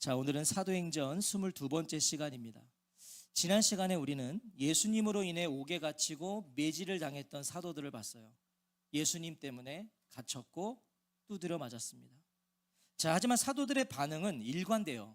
자, 오늘은 사도행전 22번째 시간입니다. 지난 시간에 우리는 예수님으로 인해 옥에 갇히고 매질을 당했던 사도들을 봤어요. 예수님 때문에 갇혔고 두드려 맞았습니다. 자, 하지만 사도들의 반응은 일관돼요.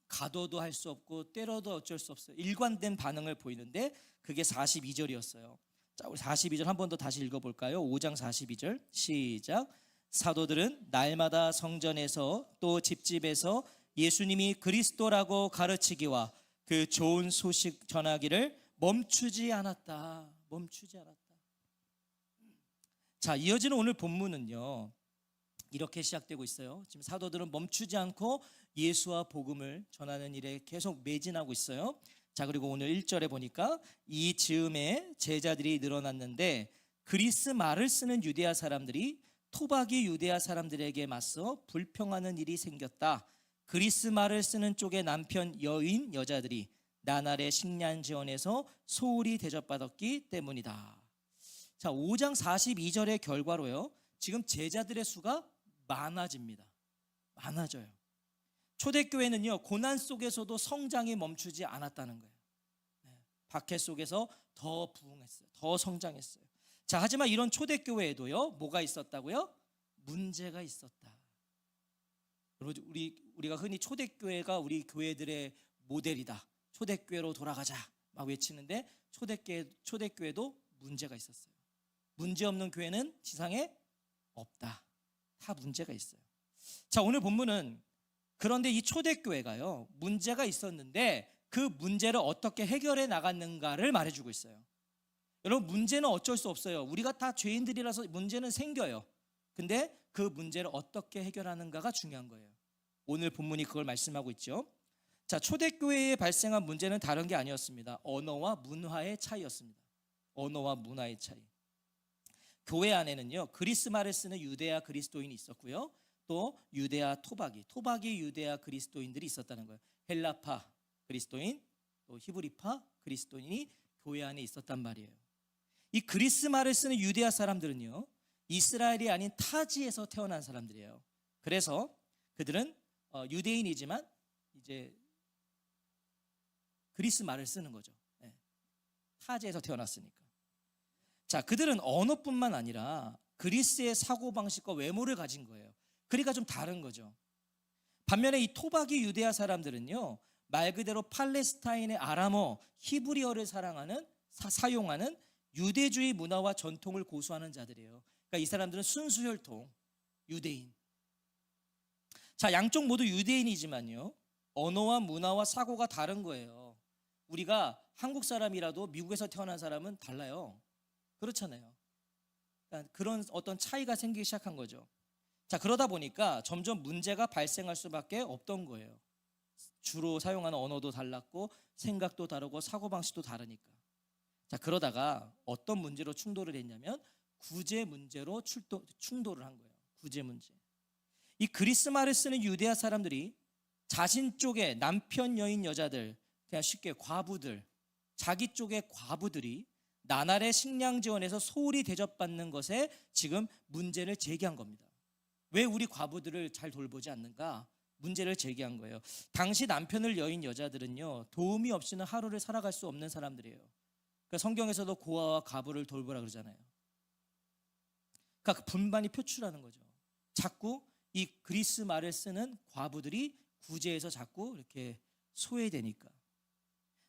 가둬도 할 수 없고 때려도 어쩔 수 없어요. 일관된 반응을 보이는데 그게 42절이었어요. 자, 우리 42절 한 번 더 다시 읽어볼까요? 5장 42절 시작. 사도들은 날마다 성전에서 또 집집에서 예수님이 그리스도라고 가르치기와 그 좋은 소식 전하기를 멈추지 않았다. 자, 이어지는 오늘 본문은요, 이렇게 시작되고 있어요. 지금 사도들은 멈추지 않고 예수와 복음을 전하는 일에 계속 매진하고 있어요. 자, 그리고 오늘 1절에 보니까 이 즈음에 제자들이 늘어났는데 그리스 말을 쓰는 유대아 사람들이 토박이 유대아 사람들에게 맞서 불평하는 일이 생겼다. 그리스 말을 쓰는 쪽의 남편 여인 여자들이 나날의 식량 지원에서 소홀히 대접받았기 때문이다. 자, 5장 42절의 결과로요, 지금 제자들의 수가 많아져요. 초대교회는요, 고난 속에서도 성장이 멈추지 않았다는 거예요. 박해 속에서 더 부흥했어요. 더 성장했어요. 자, 하지만 이런 초대교회에도요, 뭐가 있었다고요? 문제가 있었다. 우리가 흔히 초대교회가 우리 교회들의 모델이다. 초대교회로 돌아가자 막 외치는데 초대교회도 문제가 있었어요. 문제 없는 교회는 지상에 없다. 다 문제가 있어요. 자, 오늘 본문은 그런데 이 초대교회가요, 문제가 있었는데 그 문제를 어떻게 해결해 나갔는가를 말해주고 있어요. 여러분, 문제는 어쩔 수 없어요. 우리가 다 죄인들이라서 문제는 생겨요. 근데 그 문제를 어떻게 해결하는가가 중요한 거예요. 오늘 본문이 그걸 말씀하고 있죠. 자, 초대교회에 발생한 문제는 다른 게 아니었습니다. 언어와 문화의 차이였습니다. 언어와 문화의 차이. 교회 안에는요, 그리스 말을 쓰는 유대아 그리스도인이 있었고요, 또 유대아 토박이 유대아 그리스도인들이 있었다는 거예요. 헬라파 그리스도인, 또 히브리파 그리스도인이 교회 안에 있었단 말이에요. 이 그리스 말을 쓰는 유대아 사람들은요, 이스라엘이 아닌 타지에서 태어난 사람들이에요. 그래서 그들은 유대인이지만 이제 그리스 말을 쓰는 거죠. 타지에서 태어났으니까. 자, 그들은 언어뿐만 아니라 그리스의 사고방식과 외모를 가진 거예요. 그러니까 좀 다른 거죠. 반면에 이 토박이 유대아 사람들은요, 말 그대로 팔레스타인의 아람어, 히브리어를 사용하는 유대주의 문화와 전통을 고수하는 자들이에요. 그러니까 이 사람들은 순수 혈통, 유대인. 자, 양쪽 모두 유대인이지만요, 언어와 문화와 사고가 다른 거예요. 우리가 한국 사람이라도 미국에서 태어난 사람은 달라요. 그렇잖아요. 그러니까 그런 어떤 차이가 생기기 시작한 거죠. 자, 그러다 보니까 점점 문제가 발생할 수밖에 없던 거예요. 주로 사용하는 언어도 달랐고 생각도 다르고 사고방식도 다르니까. 자, 그러다가 어떤 문제로 충돌을 했냐면 구제 문제로 충돌을 한 거예요. 구제 문제. 이 그리스 말을 쓰는 유대아 사람들이 자신 쪽의 남편 여인 여자들, 그냥 쉽게 과부들, 자기 쪽의 과부들이 나날의 식량 지원에서 소홀히 대접받는 것에 지금 문제를 제기한 겁니다. 왜 우리 과부들을 잘 돌보지 않는가? 문제를 제기한 거예요. 당시 남편을 여인 여자들은요, 도움이 없이는 하루를 살아갈 수 없는 사람들이에요. 그러니까 성경에서도 고아와 과부를 돌보라 그러잖아요. 그러니까 그 분반이 표출하는 거죠. 자꾸 이 그리스 말을 쓰는 과부들이 구제에서 자꾸 이렇게 소외되니까.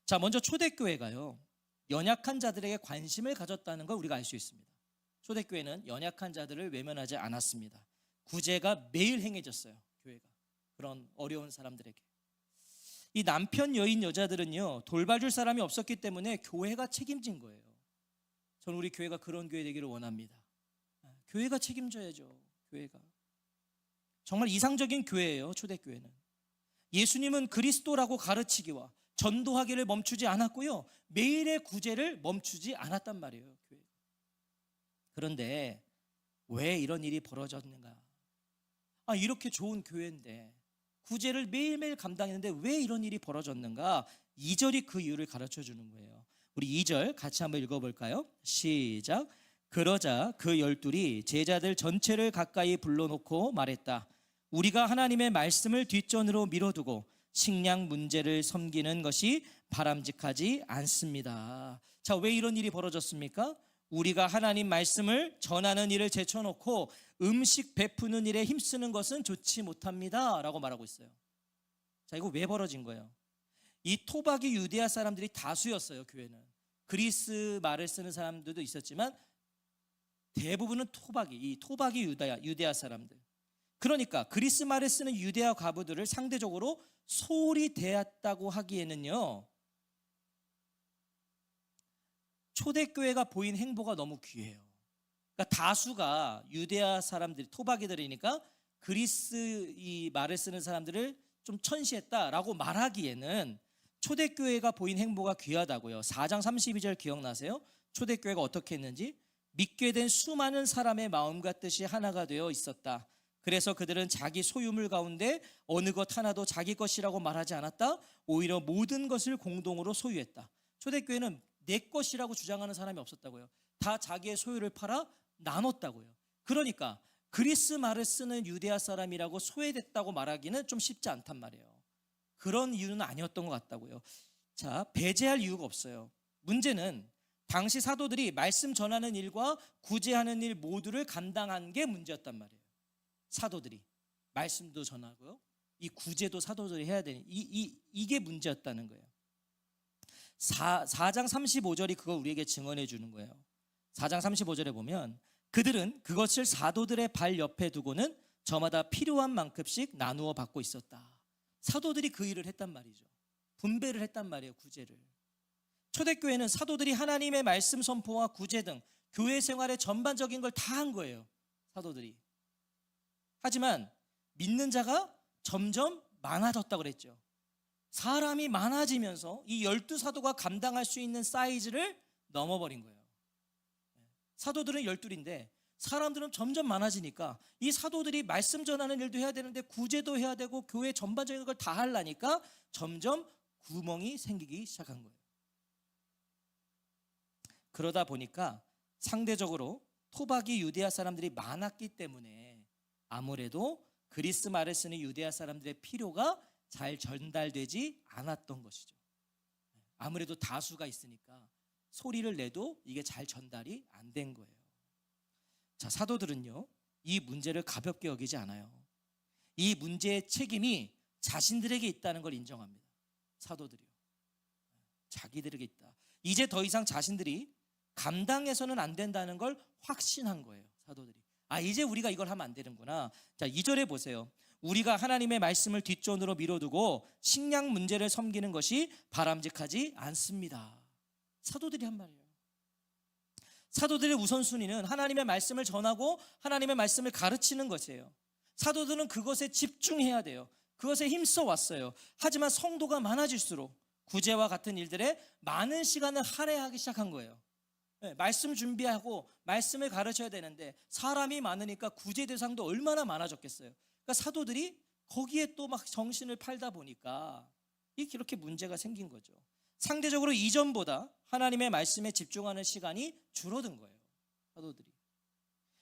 자, 먼저 초대교회가요, 연약한 자들에게 관심을 가졌다는 걸 우리가 알 수 있습니다. 초대교회는 연약한 자들을 외면하지 않았습니다. 구제가 매일 행해졌어요. 교회가 그런 어려운 사람들에게. 이 남편 여인 여자들은요, 돌봐줄 사람이 없었기 때문에 교회가 책임진 거예요. 저는 우리 교회가 그런 교회 되기를 원합니다. 교회가 책임져야죠. 교회가 정말 이상적인 교회예요. 초대교회는 예수님은 그리스도라고 가르치기와 전도하기를 멈추지 않았고요, 매일의 구제를 멈추지 않았단 말이에요. 교회가. 그런데 왜 이런 일이 벌어졌는가? 이렇게 좋은 교회인데 구제를 매일매일 감당했는데 왜 이런 일이 벌어졌는가? 2절이 그 이유를 가르쳐 주는 거예요. 우리 2절 같이 한번 읽어볼까요? 시작. 그러자 그 12이 제자들 전체를 가까이 불러놓고 말했다. 우리가 하나님의 말씀을 뒷전으로 밀어두고 식량 문제를 섬기는 것이 바람직하지 않습니다. 자, 왜 이런 일이 벌어졌습니까? 우리가 하나님 말씀을 전하는 일을 제쳐놓고 음식 베푸는 일에 힘쓰는 것은 좋지 못합니다 라고 말하고 있어요. 자, 이거 왜 벌어진 거예요? 이 토박이 유대아 사람들이 다수였어요. 교회는 그리스 말을 쓰는 사람들도 있었지만 대부분은 이 토박이 유대아 사람들. 그러니까 그리스 말을 쓰는 유대아 과부들을 상대적으로 소홀히 대했다고 하기에는요, 초대교회가 보인 행보가 너무 귀해요. 그러니까 다수가 유대아 사람들이 토박이들이니까 그리스 이 말을 쓰는 사람들을 좀 천시했다라고 말하기에는 초대교회가 보인 행보가 귀하다고요. 4장 32절 기억나세요? 초대교회가 어떻게 했는지? 믿게 된 수많은 사람의 마음과 뜻이 하나가 되어 있었다. 그래서 그들은 자기 소유물 가운데 어느 것 하나도 자기 것이라고 말하지 않았다. 오히려 모든 것을 공동으로 소유했다. 초대교회는 내 것이라고 주장하는 사람이 없었다고요. 다 자기의 소유를 팔아 나눴다고요. 그러니까 그리스 말을 쓰는 유대아 사람이라고 소외됐다고 말하기는 좀 쉽지 않단 말이에요. 그런 이유는 아니었던 것 같다고요. 자, 배제할 이유가 없어요. 문제는 당시 사도들이 말씀 전하는 일과 구제하는 일 모두를 감당한 게 문제였단 말이에요. 사도들이 말씀도 전하고요, 이 구제도 사도들이 해야 되는 이게 문제였다는 거예요. 4장 35절이 그걸 우리에게 증언해 주는 거예요. 4장 35절에 보면 그들은 그것을 사도들의 발 옆에 두고는 저마다 필요한 만큼씩 나누어 받고 있었다. 사도들이 그 일을 했단 말이죠. 분배를 했단 말이에요. 구제를. 초대교회는 사도들이 하나님의 말씀 선포와 구제 등 교회 생활의 전반적인 걸 다 한 거예요. 사도들이. 하지만 믿는 자가 점점 많아졌다고 그랬죠. 사람이 많아지면서 이 12사도가 감당할 수 있는 사이즈를 넘어버린 거예요. 사도들은 12인데 사람들은 점점 많아지니까 이 사도들이 말씀 전하는 일도 해야 되는데 구제도 해야 되고 교회 전반적인 걸 다 하려니까 점점 구멍이 생기기 시작한 거예요. 그러다 보니까 상대적으로 토박이 유대아 사람들이 많았기 때문에 아무래도 그리스 말을 쓰는 유대아 사람들의 필요가 잘 전달되지 않았던 것이죠. 아무래도 다수가 있으니까 소리를 내도 이게 잘 전달이 안 된 거예요. 자, 사도들은요, 이 문제를 가볍게 여기지 않아요. 이 문제의 책임이 자신들에게 있다는 걸 인정합니다. 사도들이요. 자기들에게 있다. 이제 더 이상 자신들이 감당해서는 안 된다는 걸 확신한 거예요. 사도들이. 이제 우리가 이걸 하면 안 되는구나. 자, 2절에 보세요. 우리가 하나님의 말씀을 뒷전으로 미뤄두고 식량 문제를 섬기는 것이 바람직하지 않습니다. 사도들이 한 말이에요. 사도들의 우선순위는 하나님의 말씀을 전하고 하나님의 말씀을 가르치는 것이에요. 사도들은 그것에 집중해야 돼요. 그것에 힘써 왔어요. 하지만 성도가 많아질수록 구제와 같은 일들에 많은 시간을 할애하기 시작한 거예요. 말씀 준비하고 말씀을 가르쳐야 되는데 사람이 많으니까 구제 대상도 얼마나 많아졌겠어요. 그러니까 사도들이 거기에 또 막 정신을 팔다 보니까 이렇게 문제가 생긴 거죠. 상대적으로 이전보다 하나님의 말씀에 집중하는 시간이 줄어든 거예요. 사도들이.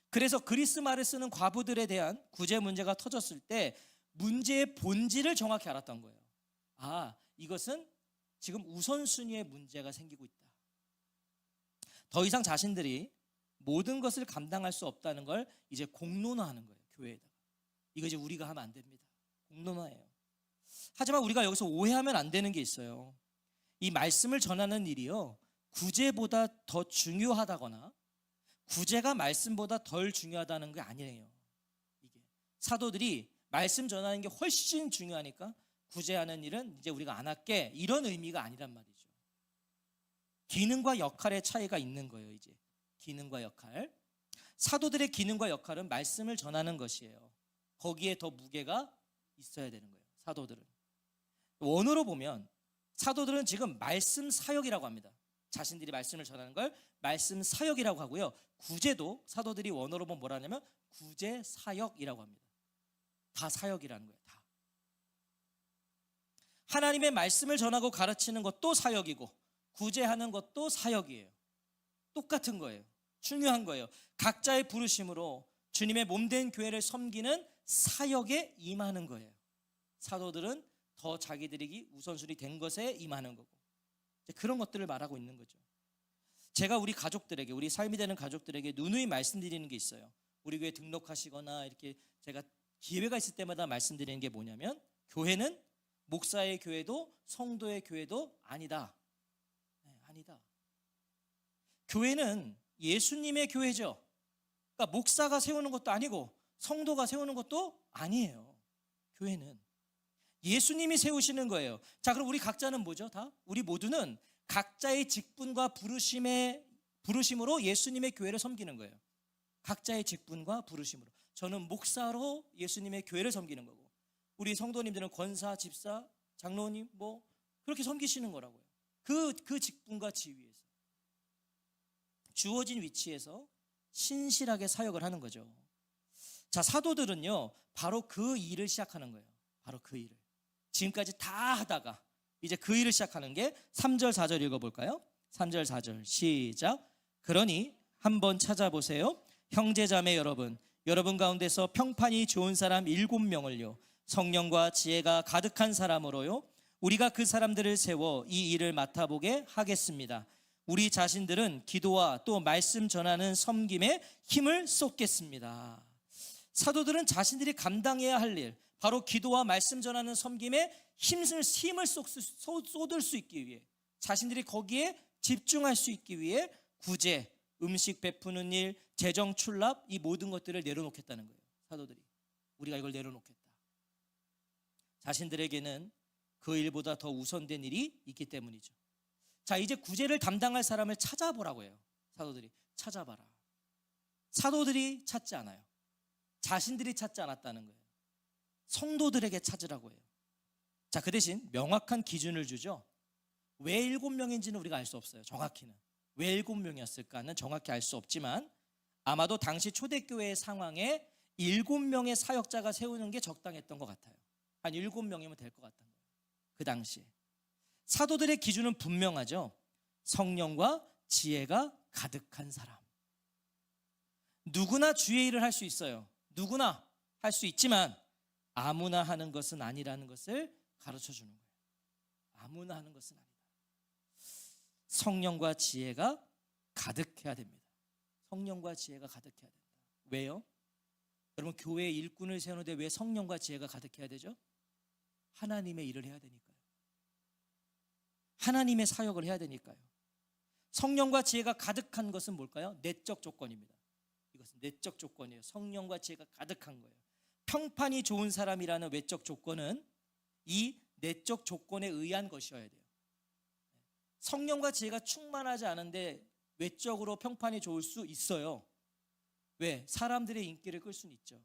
그래서 그리스 말을 쓰는 과부들에 대한 구제 문제가 터졌을 때 문제의 본질을 정확히 알았던 거예요. 이것은 지금 우선순위의 문제가 생기고 있다. 더 이상 자신들이 모든 것을 감당할 수 없다는 걸 이제 공론화하는 거예요. 교회에다가. 이거 이제 우리가 하면 안 됩니다. 공론화예요. 하지만 우리가 여기서 오해하면 안 되는 게 있어요. 이 말씀을 전하는 일이요, 구제보다 더 중요하다거나 구제가 말씀보다 덜 중요하다는 게 아니에요. 이게 사도들이 말씀 전하는 게 훨씬 중요하니까 구제하는 일은 이제 우리가 안 할게, 이런 의미가 아니란 말이죠. 기능과 역할의 차이가 있는 거예요. 이제 기능과 역할. 사도들의 기능과 역할은 말씀을 전하는 것이에요. 거기에 더 무게가 있어야 되는 거예요. 사도들은. 원어로 보면 사도들은 지금 말씀 사역이라고 합니다. 자신들이 말씀을 전하는 걸 말씀 사역이라고 하고요. 구제도 사도들이 원어로 보면 뭐라 하냐면 구제 사역이라고 합니다. 다 사역이라는 거예요. 다. 하나님의 말씀을 전하고 가르치는 것도 사역이고 구제하는 것도 사역이에요. 똑같은 거예요. 중요한 거예요. 각자의 부르심으로 주님의 몸된 교회를 섬기는 사역에 임하는 거예요. 사도들은 더 자기들이 우선순위 된 것에 임하는 거고, 그런 것들을 말하고 있는 거죠. 제가 우리 가족들에게, 우리 삶이 되는 가족들에게 누누이 말씀드리는 게 있어요. 우리 교회 등록하시거나 이렇게 제가 기회가 있을 때마다 말씀드리는 게 뭐냐면, 교회는 목사의 교회도 성도의 교회도 아니다. 아니다. 교회는 예수님의 교회죠. 그러니까 목사가 세우는 것도 아니고 성도가 세우는 것도 아니에요. 교회는 예수님이 세우시는 거예요. 자, 그럼 우리 각자는 뭐죠? 우리 모두는 각자의 직분과 부르심으로 예수님의 교회를 섬기는 거예요. 각자의 직분과 부르심으로. 저는 목사로 예수님의 교회를 섬기는 거고, 우리 성도님들은 권사, 집사, 장로님 뭐 그렇게 섬기시는 거라고요. 그 직분과 지위에서, 주어진 위치에서 신실하게 사역을 하는 거죠. 자, 사도들은요 바로 그 일을 시작하는 거예요. 바로 그 일을 지금까지 다 하다가 이제 그 일을 시작하는 게 3절 4절 읽어볼까요? 3절 4절 시작. 그러니 한번 찾아보세요. 형제자매 여러분, 여러분 가운데서 평판이 좋은 사람 7명을요 성령과 지혜가 가득한 사람으로요 우리가 그 사람들을 세워 이 일을 맡아보게 하겠습니다. 우리 자신들은 기도와 또 말씀 전하는 섬김에 힘을 쏟겠습니다. 사도들은 자신들이 감당해야 할 일, 바로 기도와 말씀 전하는 섬김에 힘을 쏟을 수 있기 위해, 자신들이 거기에 집중할 수 있기 위해 구제, 음식 베푸는 일, 재정 출납, 이 모든 것들을 내려놓겠다는 거예요. 사도들이 우리가 이걸 내려놓겠다. 자신들에게는 그 일보다 더 우선된 일이 있기 때문이죠. 자, 이제 구제를 담당할 사람을 찾아보라고 해요. 사도들이 찾아봐라. 사도들이 찾지 않아요. 자신들이 찾지 않았다는 거예요. 성도들에게 찾으라고 해요. 자, 그 대신 명확한 기준을 주죠. 왜 7명인지는 우리가 알 수 없어요. 정확히는 왜 7명이었을까는 정확히 알 수 없지만, 아마도 당시 초대교회의 상황에 7명의 사역자가 세우는 게 적당했던 것 같아요. 한 7명이면 될 것 같은 거예요. 그 당시에 사도들의 기준은 분명하죠. 성령과 지혜가 가득한 사람. 누구나 주의 일을 할 수 있어요. 누구나 할 수 있지만 아무나 하는 것은 아니라는 것을 가르쳐 주는 거예요. 아무나 하는 것은 아니다. 성령과 지혜가 가득해야 됩니다. 성령과 지혜가 가득해야 된다. 왜요? 여러분, 교회의 일꾼을 세우는데 왜 성령과 지혜가 가득해야 되죠? 하나님의 일을 해야 되니까요. 하나님의 사역을 해야 되니까요. 성령과 지혜가 가득한 것은 뭘까요? 내적 조건입니다. 이것은 내적 조건이에요. 성령과 지혜가 가득한 거예요. 평판이 좋은 사람이라는 외적 조건은 이 내적 조건에 의한 것이어야 돼요. 성령과 지혜가 충만하지 않은데 외적으로 평판이 좋을 수 있어요. 왜? 사람들의 인기를 끌 수는 있죠.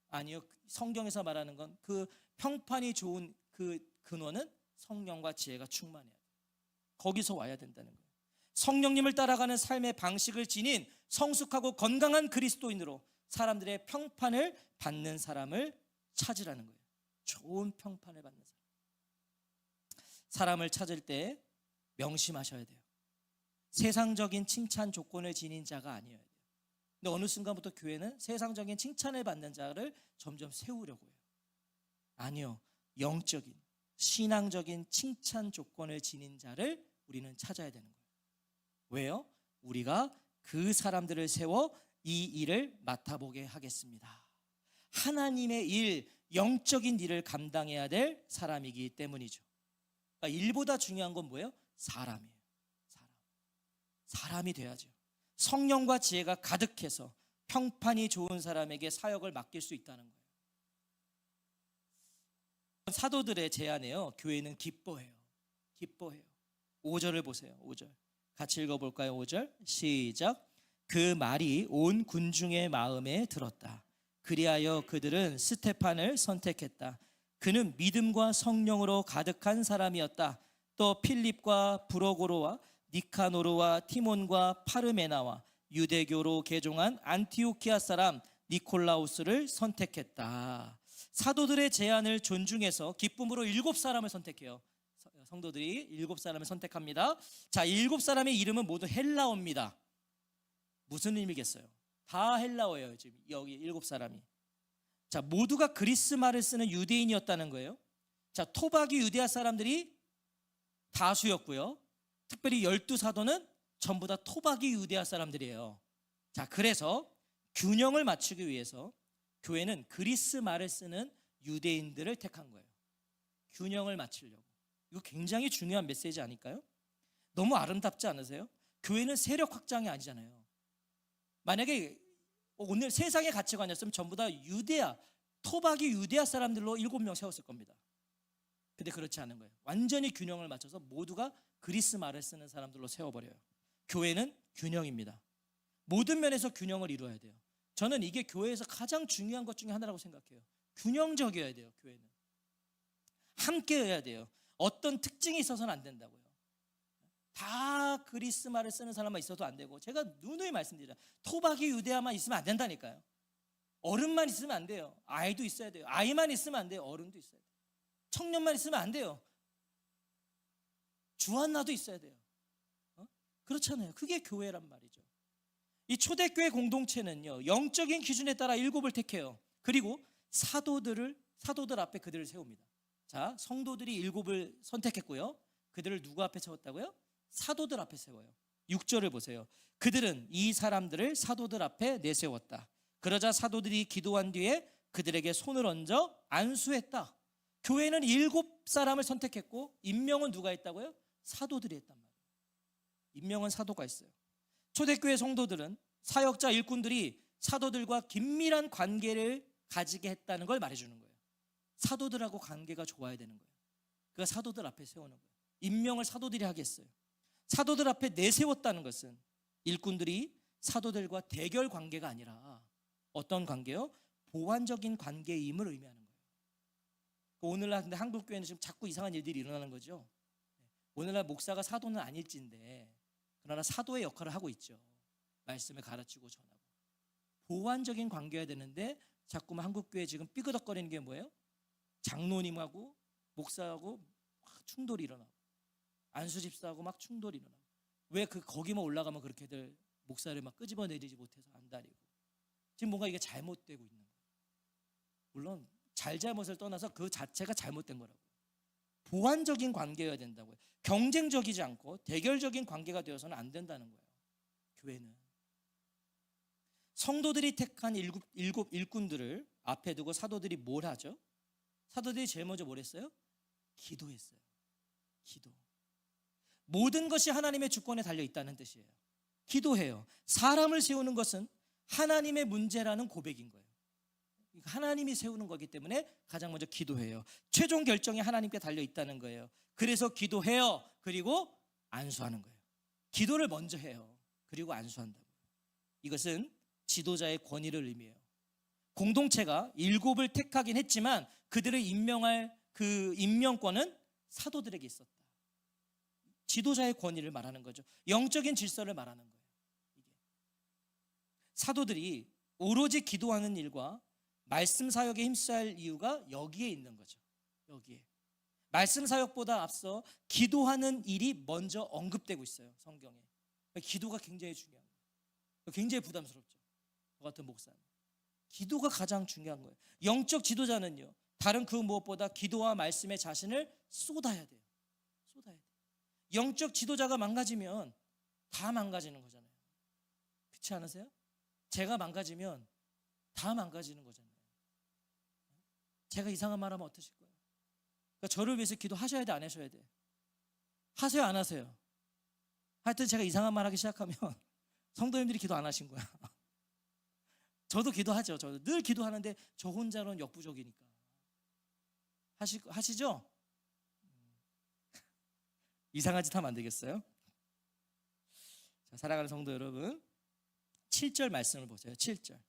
아니요, 성경에서 말하는 건 그 평판이 좋은 그 근원은 성령과 지혜가 충만해야 돼요. 거기서 와야 된다는 거예요. 성령님을 따라가는 삶의 방식을 지닌 성숙하고 건강한 그리스도인으로 사람들의 평판을 받는 사람을 찾으라는 거예요. 좋은 평판을 받는 사람. 사람을 찾을 때 명심하셔야 돼요. 세상적인 칭찬 조건을 지닌 자가 아니어야 돼요. 근데 어느 순간부터 교회는 세상적인 칭찬을 받는 자를 점점 세우려고 해요. 아니요, 영적인 신앙적인 칭찬 조건을 지닌 자를 우리는 찾아야 되는 거예요. 왜요? 우리가 그 사람들을 세워 이 일을 맡아보게 하겠습니다. 하나님의 일, 영적인 일을 감당해야 될 사람이기 때문이죠. 그러니까 일보다 중요한 건 뭐예요? 사람이에요. 사람이 돼야죠. 성령과 지혜가 가득해서 평판이 좋은 사람에게 사역을 맡길 수 있다는 거예요. 사도들의 제안에요, 교회는 기뻐해요. 기뻐해요. 5절을 보세요. 5절 같이 읽어볼까요? 5절 시작. 그 말이 온 군중의 마음에 들었다. 그리하여 그들은 스테판을 선택했다. 그는 믿음과 성령으로 가득한 사람이었다. 또 필립과 브로고로와 니카노르와 티몬과 파르메나와 유대교로 개종한 안티오키아 사람 니콜라우스를 선택했다. 사도들의 제안을 존중해서 기쁨으로 7사람을 선택해요. 성도들이 7사람을 선택합니다. 자, 7사람의 이름은 모두 헬라어입니다. 무슨 의미겠어요? 다 헬라어예요. 지금 여기 7사람이. 자, 모두가 그리스 말을 쓰는 유대인이었다는 거예요. 자, 토박이 유대아 사람들이 다수였고요. 특별히 12사도는 전부 다 토박이 유대아 사람들이에요. 자, 그래서 균형을 맞추기 위해서 교회는 그리스 말을 쓰는 유대인들을 택한 거예요. 균형을 맞추려고. 이거 굉장히 중요한 메시지 아닐까요? 너무 아름답지 않으세요? 교회는 세력 확장이 아니잖아요. 만약에 오늘 세상의 가치관이었으면 전부 다 유대아, 토박이 유대아 사람들로 7명 세웠을 겁니다. 근데 그렇지 않은 거예요. 완전히 균형을 맞춰서 모두가 그리스 말을 쓰는 사람들로 세워버려요. 교회는 균형입니다. 모든 면에서 균형을 이루어야 돼요. 저는 이게 교회에서 가장 중요한 것 중에 하나라고 생각해요. 균형적이어야 돼요. 교회는 함께여야 돼요. 어떤 특징이 있어서는 안 된다고요. 다 그리스 말을 쓰는 사람만 있어도 안 되고, 제가 누누이 말씀드리잖아요. 토박이 유대아만 있으면 안 된다니까요. 어른만 있으면 안 돼요. 아이도 있어야 돼요. 아이만 있으면 안 돼요. 어른도 있어야 돼요. 청년만 있으면 안 돼요. 주한나도 있어야 돼요. 그렇잖아요. 그게 교회란 말이죠. 이 초대교회 공동체는요, 영적인 기준에 따라 7을 택해요. 그리고 사도들 앞에 그들을 세웁니다. 자, 성도들이 7을 선택했고요. 그들을 누구 앞에 세웠다고요? 사도들 앞에 세워요. 6절을 보세요. 그들은 이 사람들을 사도들 앞에 내세웠다. 그러자 사도들이 기도한 뒤에 그들에게 손을 얹어 안수했다. 교회는 7사람을 선택했고 임명은 누가 했다고요? 사도들이 했단 말이에요. 임명은 사도가 있어요. 초대교회 성도들은 사역자 일꾼들이 사도들과 긴밀한 관계를 가지게 했다는 걸 말해주는 거예요. 사도들하고 관계가 좋아야 되는 거예요. 그가 사도들 앞에 세우는 거예요. 임명을 사도들이 하겠어요. 사도들 앞에 내세웠다는 것은 일꾼들이 사도들과 대결 관계가 아니라 어떤 관계요? 보완적인 관계임을 의미하는 거예요. 오늘날 근데 한국교회는 지금 자꾸 이상한 일들이 일어나는 거죠. 오늘날 목사가 사도는 아닐진데 그러나 사도의 역할을 하고 있죠. 말씀을 가르치고 전하고. 보완적인 관계여야 되는데 자꾸만 한국교회 지금 삐그덕거리는 게 뭐예요? 장로님하고 목사하고 막 충돌이 일어나고, 안수집사하고 막 충돌이 일어나고. 왜 거기만 올라가면 그렇게들 목사를 막 끄집어내리지 못해서 안달이고. 지금 뭔가 이게 잘못되고 있는 거예요. 물론 잘잘못을 떠나서 그 자체가 잘못된 거라고요. 보완적인 관계여야 된다고요. 경쟁적이지 않고 대결적인 관계가 되어서는 안 된다는 거예요. 교회는 성도들이 택한 일곱 일꾼들을 앞에 두고 사도들이 뭘 하죠? 사도들이 제일 먼저 뭘 했어요? 기도했어요. 기도. 모든 것이 하나님의 주권에 달려 있다는 뜻이에요. 기도해요. 사람을 세우는 것은 하나님의 문제라는 고백인 거예요. 하나님이 세우는 거기 때문에 가장 먼저 기도해요. 최종 결정이 하나님께 달려 있다는 거예요. 그래서 기도해요. 그리고 안수하는 거예요. 기도를 먼저 해요. 그리고 안수한다고요. 이것은 지도자의 권위를 의미해요. 공동체가 7을 택하긴 했지만 그들을 임명할 그 임명권은 사도들에게 있었다. 지도자의 권위를 말하는 거죠. 영적인 질서를 말하는 거예요. 이게. 사도들이 오로지 기도하는 일과 말씀 사역에 힘써야 할 이유가 여기에 있는 거죠. 여기에. 말씀 사역보다 앞서 기도하는 일이 먼저 언급되고 있어요. 성경에. 기도가 굉장히 중요한 거예요. 굉장히 부담스럽죠. 저 같은 목사는. 기도가 가장 중요한 거예요. 영적 지도자는요, 다른 그 무엇보다 기도와 말씀에 자신을 쏟아야 돼요. 쏟아야 돼요. 영적 지도자가 망가지면 다 망가지는 거잖아요. 그렇지 않으세요? 제가 망가지면 다 망가지는 거잖아요. 제가 이상한 말 하면 어떠실 거예요? 그러니까 저를 위해서 기도하셔야 돼, 안 하셔야 돼? 하세요, 안 하세요? 하여튼 제가 이상한 말 하기 시작하면 성도님들이 기도 안 하신 거야. 저도 기도하죠. 저도 늘 기도하는데 저 혼자는 역부족이니까. 하시죠? 이상한 짓 하면 안 되겠어요? 자, 사랑하는 성도 여러분, 7절 말씀을 보세요. 7절.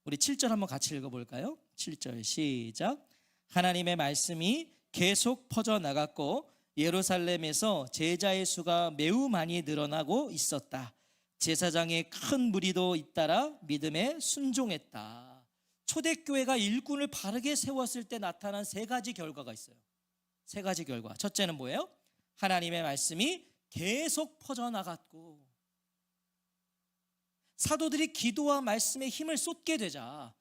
우리 7절 한번 같이 읽어볼까요? 7절 시작. 하나님의 말씀이 계속 퍼져나갔고 예루살렘에서 제자의 수가 매우 많이 늘어나고 있었다. 제사장의 큰 무리도 잇따라 믿음에 순종했다. 초대교회가 일꾼을 바르게 세웠을 때 나타난 3가지 결과가 있어요. 3가지 결과. 첫째는 뭐예요? 하나님의 말씀이 계속 퍼져나갔고, 사도들이 기도와 말씀에 힘을 쏟게 되자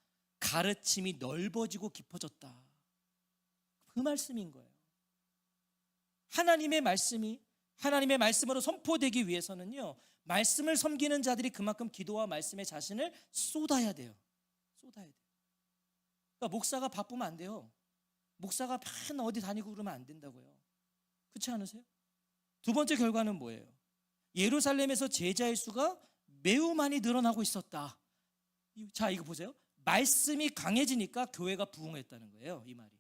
가르침이 넓어지고 깊어졌다. 그 말씀인 거예요. 하나님의 말씀으로 선포되기 위해서는요, 말씀을 섬기는 자들이 그만큼 기도와 말씀에 자신을 쏟아야 돼요. 그러니까 목사가 바쁘면 안 돼요. 목사가 맨 어디 다니고 그러면 안 된다고요. 그렇지 않으세요? 두 번째 결과는 뭐예요? 예루살렘에서 제자의 수가 매우 많이 늘어나고 있었다. 자, 이거 보세요. 말씀이 강해지니까 교회가 부흥했다는 거예요. 이 말이.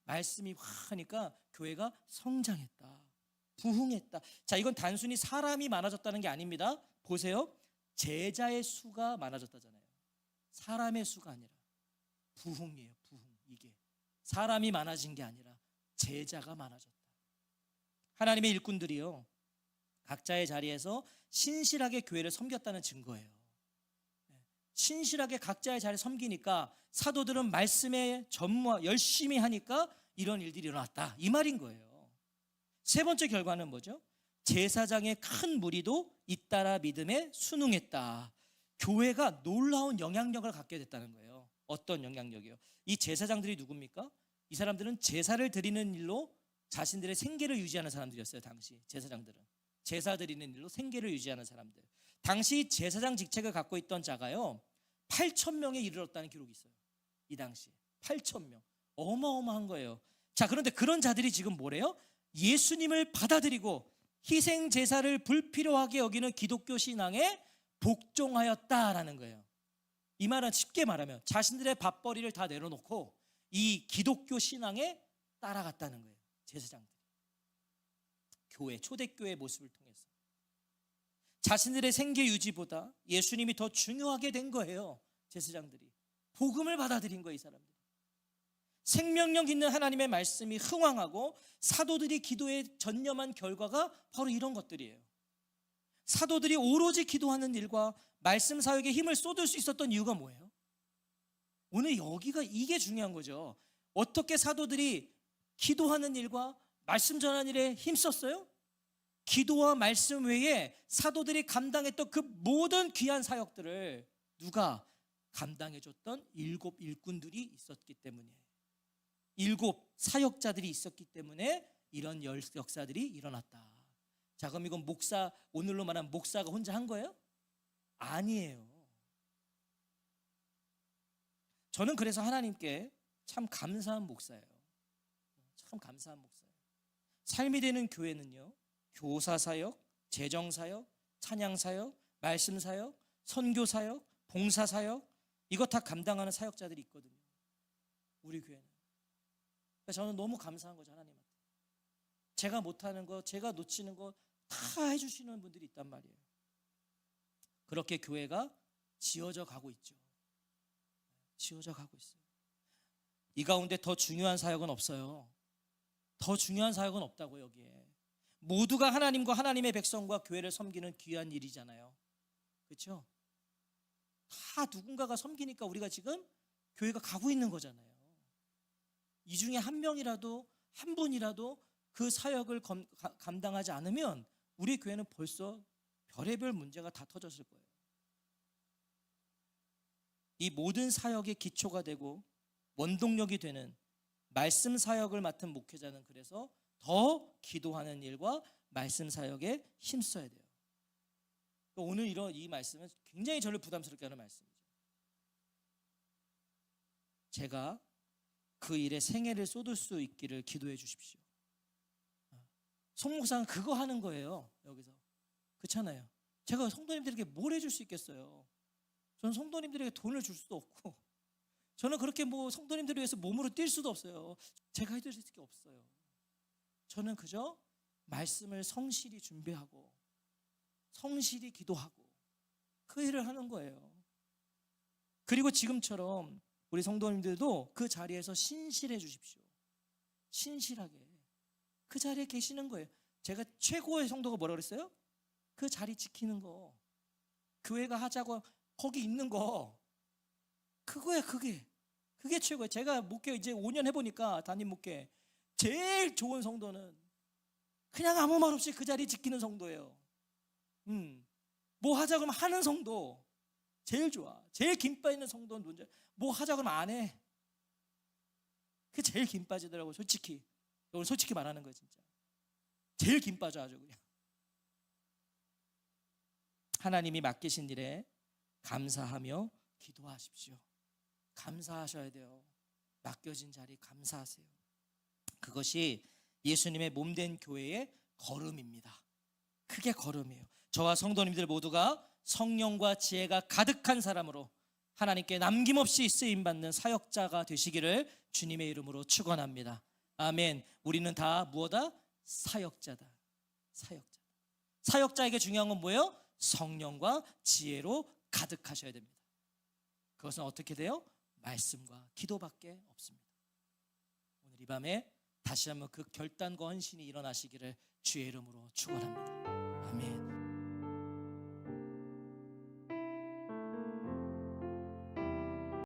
말씀이 확 하니까 교회가 성장했다, 부흥했다. 자, 이건 단순히 사람이 많아졌다는 게 아닙니다. 보세요. 제자의 수가 많아졌다잖아요. 사람의 수가 아니라 부흥이에요. 부흥. 이게 사람이 많아진 게 아니라 제자가 많아졌다. 하나님의 일꾼들이요, 각자의 자리에서 신실하게 교회를 섬겼다는 증거예요. 신실하게 각자의 자리를 섬기니까 사도들은 말씀에 열심히 하니까 이런 일들이 일어났다, 이 말인 거예요. 세 번째 결과는 뭐죠? 제사장의 큰 무리도 잇따라 믿음에 순응했다. 교회가 놀라운 영향력을 갖게 됐다는 거예요. 어떤 영향력이요? 이 제사장들이 누굽니까? 이 사람들은 제사를 드리는 일로 자신들의 생계를 유지하는 사람들이었어요. 당시 제사장들은 제사 드리는 일로 생계를 유지하는 사람들. 당시 제사장 직책을 갖고 있던 자가요 8,000명에 이르렀다는 기록이 있어요. 이 당시에 8,000명, 어마어마한 거예요. 자, 그런데 그런 자들이 지금 뭐래요? 예수님을 받아들이고 희생 제사를 불필요하게 여기는 기독교 신앙에 복종하였다라는 거예요. 이 말은 쉽게 말하면 자신들의 밥벌이를 다 내려놓고 이 기독교 신앙에 따라갔다는 거예요. 제사장들이 교회, 초대교회의 모습을 통해서 자신들의 생계 유지보다 예수님이 더 중요하게 된 거예요. 제사장들이 복음을 받아들인 거예요. 이 사람들이 생명력 있는 하나님의 말씀이 흥왕하고 사도들이 기도에 전념한 결과가 바로 이런 것들이에요. 사도들이 오로지 기도하는 일과 말씀 사역에 힘을 쏟을 수 있었던 이유가 뭐예요? 오늘 여기가 이게 중요한 거죠. 어떻게 사도들이 기도하는 일과 말씀 전하는 일에 힘썼어요? 기도와 말씀 외에 사도들이 감당했던 그 모든 귀한 사역들을 누가 감당해줬던 7 일꾼들이 있었기 때문에, 7 사역자들이 있었기 때문에 이런 역사들이 일어났다. 자, 그럼 이건 오늘로 말하면 목사가 혼자 한 거예요? 아니에요. 저는 그래서 하나님께 참 감사한 목사예요. 참 감사한 목사예요. 삶이 되는 교회는요, 교사 사역, 재정 사역, 찬양 사역, 말씀 사역, 선교 사역, 봉사 사역, 이거 다 감당하는 사역자들이 있거든요. 우리 교회는. 그래서 저는 너무 감사한 거죠, 하나님한테. 제가 못하는 거, 제가 놓치는 거 다 해주시는 분들이 있단 말이에요. 그렇게 교회가 지어져 가고 있죠. 지어져 가고 있어요. 이 가운데 더 중요한 사역은 없어요. 더 중요한 사역은 없다고. 여기에 모두가 하나님과 하나님의 백성과 교회를 섬기는 귀한 일이잖아요. 그렇죠? 다 누군가가 섬기니까 우리가 지금 교회가 가고 있는 거잖아요. 이 중에 한 명이라도, 한 분이라도 그 사역을 감당하지 않으면 우리 교회는 벌써 별의별 문제가 다 터졌을 거예요. 이 모든 사역의 기초가 되고 원동력이 되는 말씀 사역을 맡은 목회자는 그래서 더 기도하는 일과 말씀 사역에 힘써야 돼요. 오늘 이 말씀은 굉장히 저를 부담스럽게 하는 말씀이죠. 제가 그 일에 생애를 쏟을 수 있기를 기도해 주십시오. 송 목사는 그거 하는 거예요. 여기서. 그렇잖아요. 제가 성도님들에게 뭘 해줄 수 있겠어요. 저는 성도님들에게 돈을 줄 수도 없고, 저는 그렇게 성도님들을 위해서 몸으로 뛸 수도 없어요. 제가 해드릴 게 없어요. 저는 그저 말씀을 성실히 준비하고 성실히 기도하고 그 일을 하는 거예요. 그리고 지금처럼 우리 성도님들도 그 자리에서 신실해 주십시오. 신실하게 그 자리에 계시는 거예요. 제가 최고의 성도가 뭐라고 그랬어요? 그 자리 지키는 거, 교회가 하자고 거기 있는 거, 그거야. 그게 최고예요. 제가 목회 이제 5년 해보니까, 담임 목회 제일 좋은 성도는 그냥 아무 말 없이 그 자리 지키는 성도예요. 뭐 하자 그러면 하는 성도, 제일 좋아. 제일 김 빠지는 성도는 뭔지 뭐 하자 그러면 안 해. 그게 제일 김 빠지더라고. 솔직히 오늘 솔직히 말하는 거야 진짜. 제일 김 빠져 아주 그냥. 하나님이 맡기신 일에 감사하며 기도하십시오. 감사하셔야 돼요. 맡겨진 자리 감사하세요. 그것이 예수님의 몸된 교회의 걸음입니다. 크게 걸음이에요. 저와 성도님들 모두가 성령과 지혜가 가득한 사람으로 하나님께 남김없이 쓰임받는 사역자가 되시기를 주님의 이름으로 축원합니다. 아멘. 우리는 다 무엇다? 사역자다. 사역자. 사역자에게 중요한 건 뭐예요? 성령과 지혜로 가득하셔야 됩니다. 그것은 어떻게 돼요? 말씀과 기도밖에 없습니다. 오늘 이 밤에 다시 한번 그 결단과 헌신이 일어나시기를 주의 이름으로 축원합니다. 아멘.